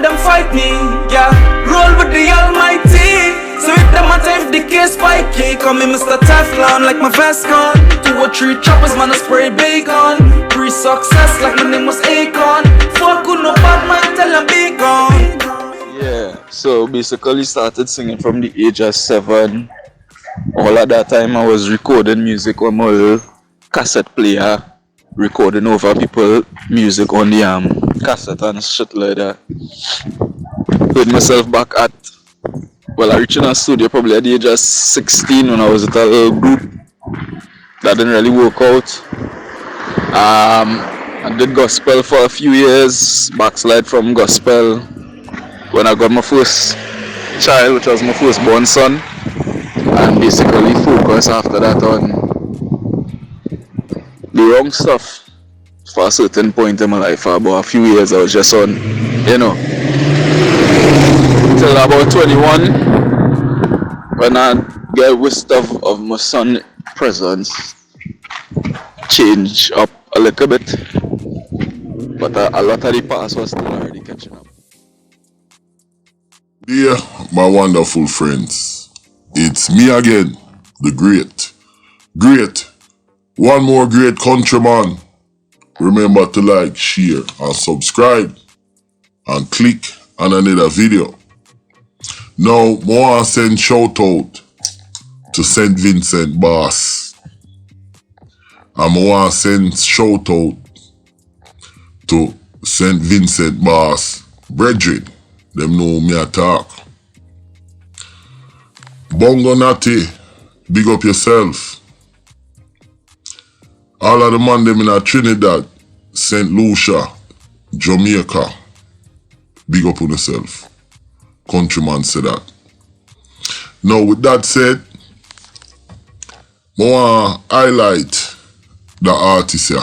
them fight me, yeah. Roll with the Almighty. So if them matter if the case spiky, call me Mr. Teflon like my vest gone. 2 or 3 choppers, man, I spray bacon. Pre-success like my name was Akon. Fuck with no bad man, tell them be gone. Yeah, so basically started singing from the age of 7. All at that time I was recording music on my little cassette player, recording over people music on the cassette and shit like that. Put myself back at, well, I reached in a studio probably at the age of 16 when I was at a little group that didn't really work out. I did gospel for a few years, backslide from gospel when I got my first child, which was my firstborn son, and basically focus after that on the wrong stuff for a certain point in my life. For about a few years I was just on, you know, till about 21 when I get wisdom of my son's presence change up a little bit, but a lot of the past was still already catching up. Dear my wonderful friends, it's me again, the great, one more great countryman. Remember to like, share and subscribe and click on another video. Now, more send shout out to St. Vincent Boss. And more send shout out to St. Vincent Boss brethren. Them know me attack. Bongo Natty, big up yourself. All of the man them in Trinidad, St. Lucia, Jamaica, big up on yourself. Countryman said that. Now with that said, I want to highlight the artist here.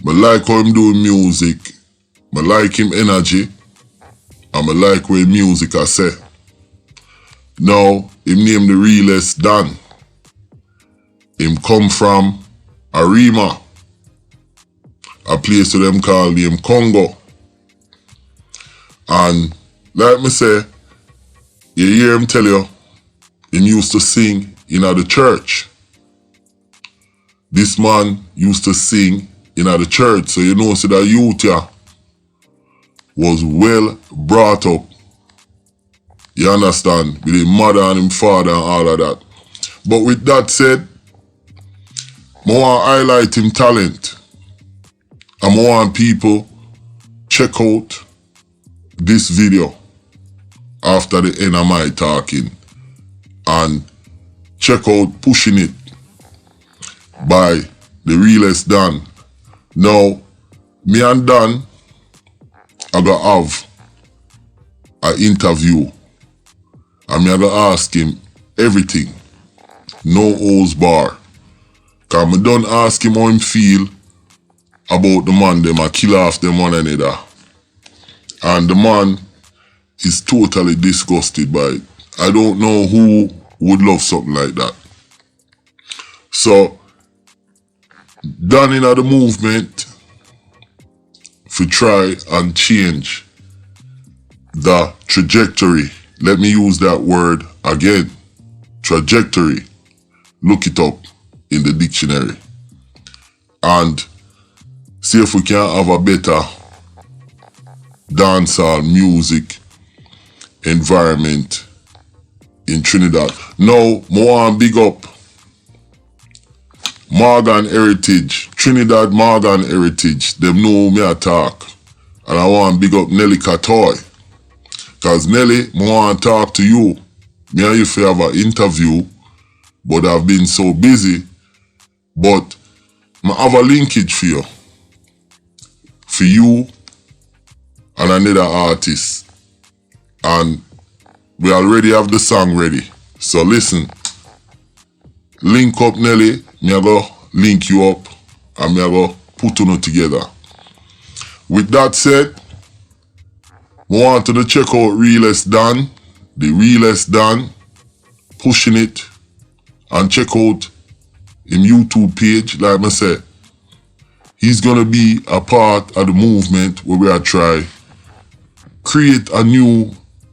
I like how him doing music, I like him energy, and I like what music I say. Now, him name the Realistt Dan. Him come from Arima, a place to them call name Congo. And like me say, you hear him tell you, him used to sing in the church. This man used to sing in the church, so you know, so that youth here was well brought up. You understand? With his mother and his father and all of that. But with that said, I want to highlight him talent. And I want people check out this video after the end of my talking. And check out Pushing It by the Realistt Dan. Now, me and Dan are going to have an interview. And me are going to ask him everything. No holds bar. Because I don't ask him how him feel about the man them and kill off them one another. And the man is totally disgusted by it. I don't know who would love something like that. So, done in the movement to try and change the trajectory. Let me use that word again. Trajectory. Look it up in the dictionary. And see if we can have a better dancehall music environment in Trinidad. Now, more big up Morgan Heritage, Trinidad Morgan Heritage. Them know me attack. And I want big up Nelly Katoy. Cause Nelly, I want to talk to you. Me and you have an interview, but I've been so busy. But I have a linkage for you. For you and another artist. And we already have the song ready. So listen. Link up Nelly. Me go link you up. And me go put you together. With that said, I want to check out Realistt Dan. The Realistt Dan. Pushing It. And check out him YouTube page. Like I said, he's going to be a part of the movement where we are try create a new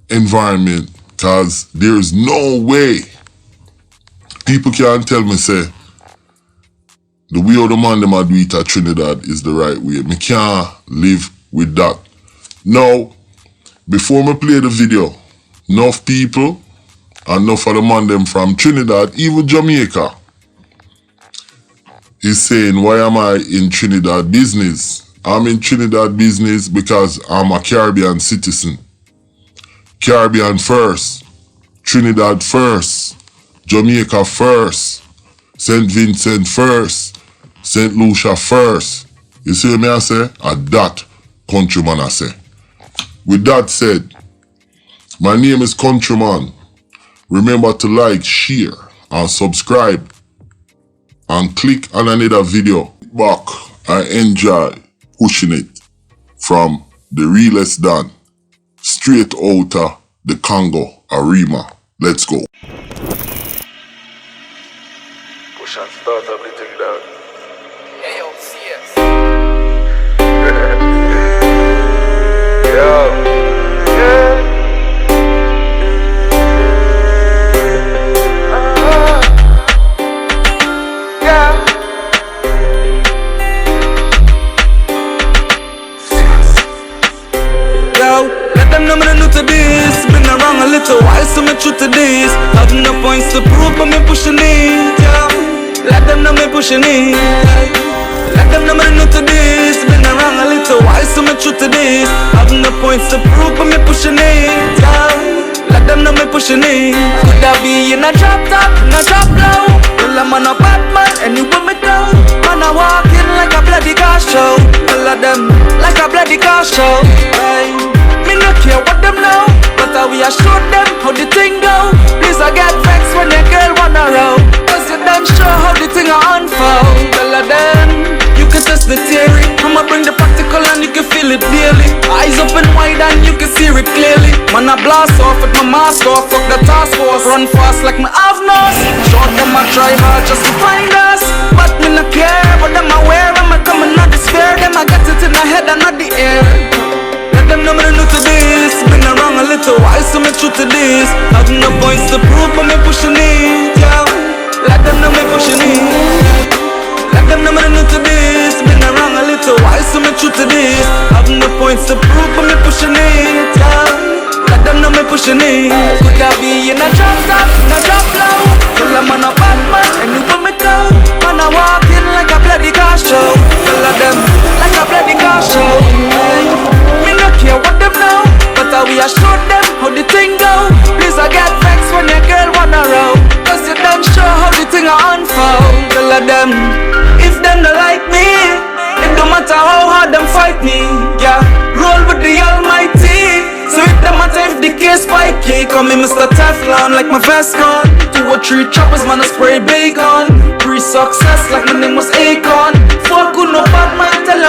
environment, cause there's no way people can tell me say the way how the man them a do it at Trinidad is the right way. Me can't live with that. Now, before me play the video, enough people and enough of the man them from Trinidad, even Jamaica, is saying, why am I in Trinidad business? I'm in Trinidad business because I'm a Caribbean citizen. Caribbean first, Trinidad first, Jamaica first, St. Vincent first, St. Lucia first. You see what I say? And that countryman I say. With that said, my name is Countryman. Remember to like, share, and subscribe. And click on another video. Back, I enjoy pushing it from the Realistt Dan, straight out of the Congo Arima. Let's go. Push and start everything down. Hey, yo, CS. Let them know me new to this. Been around a little while, so me true to this. Have no points to prove, but me pushing it. Let them know me pushing it. Let them know me new to this. Been around a little while, so me true to this. Have no points to prove, but me pushing it. Let them know me pushing it. Could I be in a drop top, in a drop low? Well, I'm on a bad man, anywhere me go. Man, I walking like a bloody car show. All of them like a bloody car show. Hey. Me no care what them know, but I will show them how the thing go. Please I get vexed when your girl wanna roll, cause you done show how the thing I unfold. Tell her them, you can test the theory. I'ma bring the practical and you can feel it daily. Eyes open wide and you can see it clearly. Man I blast off with my mask off, fuck the task force. Run fast like my have nose. Short them I try hard just to find us, but me no care what them aware. I'm coming out the sphere, them I get it in the head and not the air. Them know me new to this. Been around a little while, so me true to this. Have no points to prove, but me pushing it. Yeah. Let them know me pushing it. Let them know me new to this. Been around a little while, so me true to this. Have no points to prove, but me pushing it. Yeah. Let them know me pushing it. Could I be in a drop top, in a drop low? Well, I'm on a bad man, anywhere me go. Man, I walking like a bloody car show. All of them like a bloody car show. Hey. Care what them know, but I will show them how the thing go. Please I get vexed when your girl wanna roll, cause you done show how the thing I unfold. Tell of them, if them don't like me, it don't matter how hard them fight me. Yeah, roll with the Almighty. So it don't matter if the case spiky. Call me Mr. Teflon like my vest gone. 2 or 3 choppers, man, I spray bacon. Pre-success like my name was Akon. Fuck good, no bad man, tell